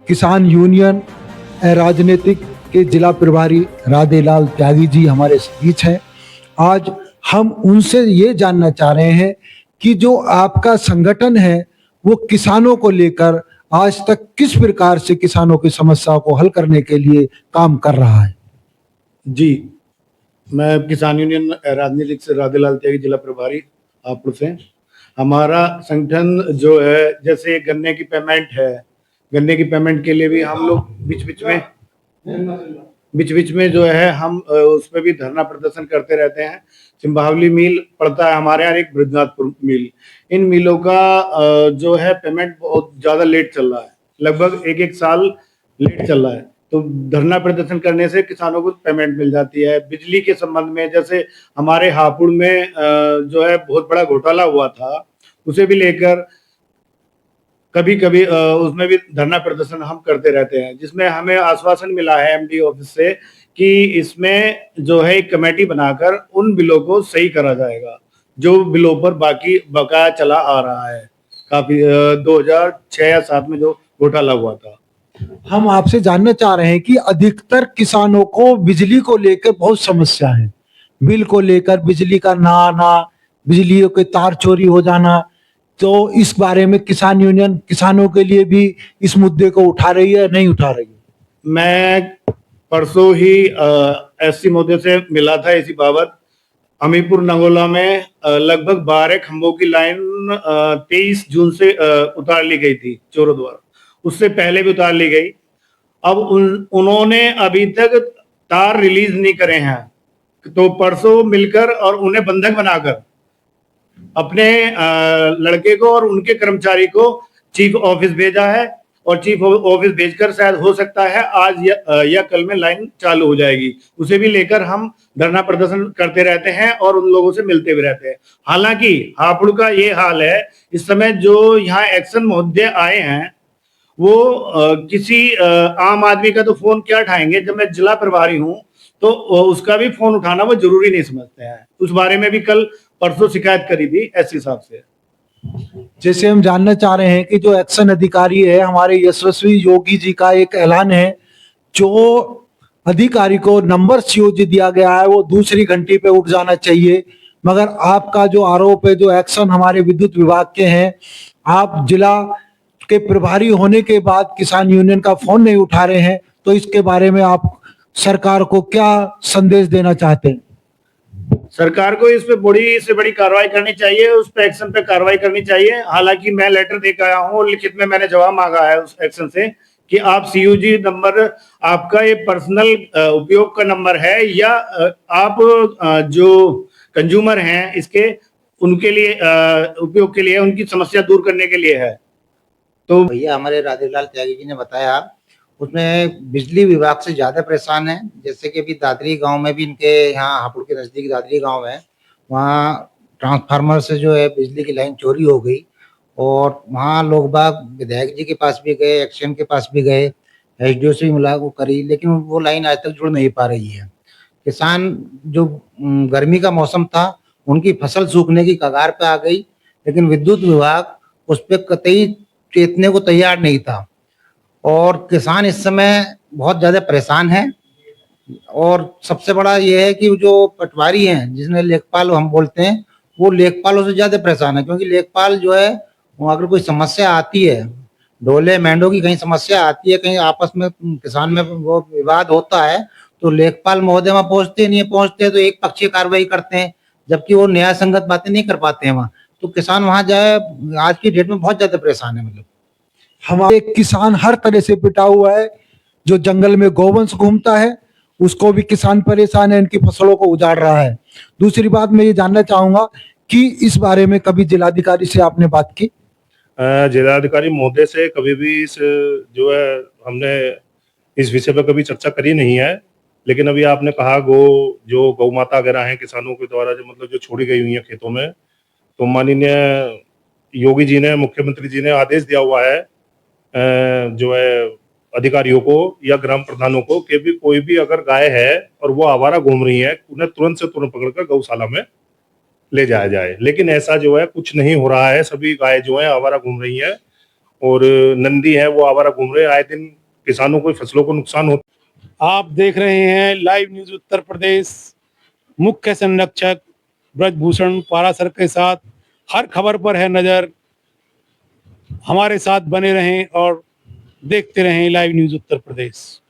किसान यूनियन राजनीतिक के जिला प्रभारी राधेलाल त्यागी जी हमारे बीच हैं। आज हम उनसे ये जानना चाह रहे हैं कि जो आपका संगठन है वो किसानों को लेकर आज तक किस प्रकार से किसानों की समस्याओं को हल करने के लिए काम कर रहा है। जी, मैं किसान यूनियन राजनीतिक से राधेलाल त्यागी जिला प्रभारी हापुड़ से। हमारा संगठन जो है, जैसे गन्ने की पेमेंट है, गन्ने की पेमेंट के लिए भी हम लोग बीच बीच में जो है हम उसमें भी धरना प्रदर्शन करते रहते हैं। सिंबावली मिल पड़ता है हमारे यहाँ, एक बृहस्पति मिल। इन मिलों का जो है पेमेंट बहुत ज्यादा लेट चल रहा है, लगभग एक साल लेट चल रहा है। तो धरना प्रदर्शन करने से किसानों को पेमेंट मिल जाती है। बिजली के संबंध में जैसे हमारे हापुड़ में जो है बहुत बड़ा घोटाला हुआ था, उसे भी लेकर कभी कभी उसमें भी धरना प्रदर्शन हम करते रहते हैं, जिसमें हमें आश्वासन मिला है एमडी ऑफिस से कि इसमें जो है एक कमेटी बनाकर उन बिलों को सही करा जाएगा, जो बिलों पर बाकी बकाया चला आ रहा है। काफी 2006 या 7 में जो घोटाला हुआ था। हम आपसे जानना चाह रहे हैं कि अधिकतर किसानों को बिजली को लेकर बहुत समस्या है, बिल को लेकर, बिजली का ना आना, बिजली के तार चोरी हो जाना। तो इस बारे में किसान यूनियन किसानों के लिए भी इस मुद्दे को उठा रही है, नहीं उठा रही है? मैं परसों ही एससी महोदय से मिला था इसी बाबत। अमीपुर नगोला में लगभग 12 खंभों की लाइन 23 जून से उतार ली गई थी चोरों द्वारा, उससे पहले भी उतार ली गई। अब उन्होंने अभी तक तार रिलीज नहीं करे हैं, तो परसों मिलकर और उन्हें बंधक बनाकर अपने लड़के को और उनके कर्मचारी को चीफ ऑफिस भेजा है, और चीफ ऑफिस भेजकर शायद हो सकता है आज या कल में लाइन चालू हो जाएगी। उसे भी लेकर हम धरना प्रदर्शन करते रहते हैं और उन लोगों से मिलते भी रहते हैं। हालांकि हापुड़ का ये हाल है, इस समय जो यहाँ एक्शन महोदय आए हैं वो किसी आम आदमी का तो फोन क्या उठाएंगे। जब मैं जिला प्रभारी हूँ तो उसका भी फोन उठाना वो जरूरी नहीं समझते हैं। उस बारे में भी कल परसों शिकायत करी थी एससी साहब से। जैसे हम जानना चाह रहे हैं कि जो एक्शन अधिकारी है हमारे यशस्वी योगी जी का एक ऐलान है, जो अधिकारी को नंबर सीओजी दिया गया है वो दूसरी घंटी पे उठ जाना चाहिए, मगर आपका जो आरोप है, जो एक्शन हमारे विद्युत विभाग के हैं, आप जिला के प्रभारी होने के बाद किसान यूनियन का फोन नहीं उठा रहे हैं, तो इसके बारे में आप सरकार को क्या संदेश देना चाहते हैं? सरकार को इस पे बड़ी से बड़ी कार्रवाई करनी चाहिए, उस पे एक्शन पे कार्रवाई करनी चाहिए। हालांकि मैं लेटर देकर आया हूँ, लिखित में मैंने जवाब मांगा है उस एक्शन से कि आप सीयूजी नंबर आपका ये पर्सनल उपयोग का नंबर है या आप जो कंज्यूमर हैं इसके उनके लिए उपयोग के लिए, उनकी समस्या दूर करने के लिए है। तो भैया हमारे राधेलाल त्यागी जी ने बताया, उसमें बिजली विभाग से ज्यादा परेशान है। जैसे कि अभी दादरी गांव में भी, इनके यहाँ हापुड़ के नजदीक दादरी गांव है, वहाँ ट्रांसफार्मर से जो है बिजली की लाइन चोरी हो गई, और वहाँ लोग बाग विधायक जी के पास भी गए, एक्शन के पास भी गए, एसडीओ से भी मुलाकात करी, लेकिन वो लाइन आज तक जुड़ नहीं पा रही है। किसान जो गर्मी का मौसम था, उनकी फसल सूखने की कगार पे आ गई, लेकिन विद्युत विभाग उस पर कतई चेतने को तैयार नहीं था, और किसान इस समय बहुत ज्यादा परेशान है। और सबसे बड़ा ये है कि जो पटवारी हैं, जिसने लेखपाल हम बोलते हैं, वो लेखपालों से ज्यादा परेशान है, क्योंकि लेखपाल जो है वो अगर कोई समस्या आती है, ढोले मेंढों की कहीं समस्या आती है, कहीं आपस में किसान में वो विवाद होता है, तो लेखपाल महोदय वहां पहुंचते नहीं है, पहुंचते हैं तो एक पक्षीय कार्रवाई करते हैं, जबकि वो न्याय संगत बातें नहीं कर पाते हैं वहाँ। तो किसान वहां जाए आज की डेट में बहुत ज्यादा परेशान है। मतलब हमारे किसान हर तरह से पिटा हुआ है, जो जंगल में गौवंश घूमता है उसको भी किसान परेशान है, इनकी फसलों को उजाड़ रहा है। दूसरी बात मैं ये जानना चाहूंगा कि इस बारे में कभी जिलाधिकारी से आपने बात की? जिलाधिकारी महोदय से कभी भी इस जो है हमने इस विषय पर कभी चर्चा करी नहीं है। लेकिन अभी आपने कहा जो गौ माता वगैरह हैं किसानों के द्वारा जो मतलब जो छोड़ी गई हुई है खेतों में, तो माननीय योगी जी ने, मुख्यमंत्री जी ने आदेश दिया हुआ है जो है अधिकारियों को या ग्राम प्रधानों को कि भी कोई भी अगर गाय है और वो आवारा घूम रही है, उन्हें तुरंत से तुरंत पकड़कर गौशाला में ले जाया जाए। लेकिन ऐसा जो है कुछ नहीं हो रहा है। सभी गाय जो है आवारा घूम रही है, और नंदी है वो आवारा घूम रहे हैं। आए दिन किसानों को फसलों को नुकसान हो। आप देख रहे हैं लाइव न्यूज उत्तर प्रदेश। मुख्य संरक्षक ब्रजभूषण पारासर के साथ हर खबर पर है नजर। हमारे साथ बने रहें और देखते रहें लाइव न्यूज उत्तर प्रदेश।